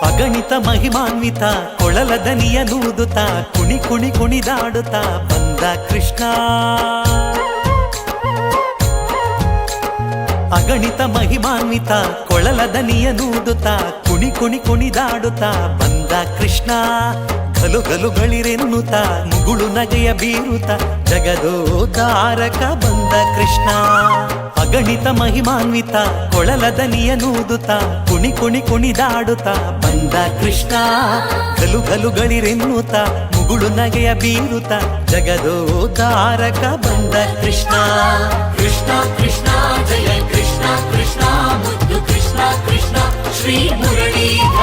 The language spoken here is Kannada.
ಅಗಣಿತ ಮಹಿಮಾನ್ವಿತ ಕೊಳಲ ದನಿಯ ನೂದುತ್ತ ಕುಣಿ ಕುಣಿ ಕುಣಿದಾಡುತ್ತ ಬಂದ ಕೃಷ್ಣ. ಅಗಣಿತ ಮಹಿಮಾನ್ವಿತ ಕೊಳಲ ದನಿಯ ನೂದುತ್ತ ಕುಣಿ ಕುಣಿ ಕುಣಿದಾಡುತ್ತ ಬಂದ ಕೃಷ್ಣ. ಗಲು ಗಲುಗಳಿರೆನ್ನುತ್ತ ಮುಗುಳು ನಗೆಯ ಬೀರುತ್ತ ಜಗದೋದ್ಧಾರಕ ಬಂದ ಕೃಷ್ಣ. ಅಗಣಿತ ಮಹಿಮಾನ್ವಿತ ಕೊಳಲ ದನಿಯ ನೂದುತ್ತ ಕುಣಿ ಕುಣಿ ಕುಣಿದಾಡುತ್ತ ಬಂದ ಕೃಷ್ಣ. ಗಲು ಗಲುಗಳಿರೆನ್ನುತ್ತ ಮುಗುಳು ನಗೆಯ ಬೀರುತ್ತ ಜಗದೋದ್ಧಾರಕ ಬಂದ ಕೃಷ್ಣ. ಕೃಷ್ಣ ಕೃಷ್ಣ ಜಯ ಕೃಷ್ಣ ಕೃಷ್ಣ ಮುದ್ದು ಕೃಷ್ಣ ಕೃಷ್ಣ ಶ್ರೀ ಮುರಳೀಧರ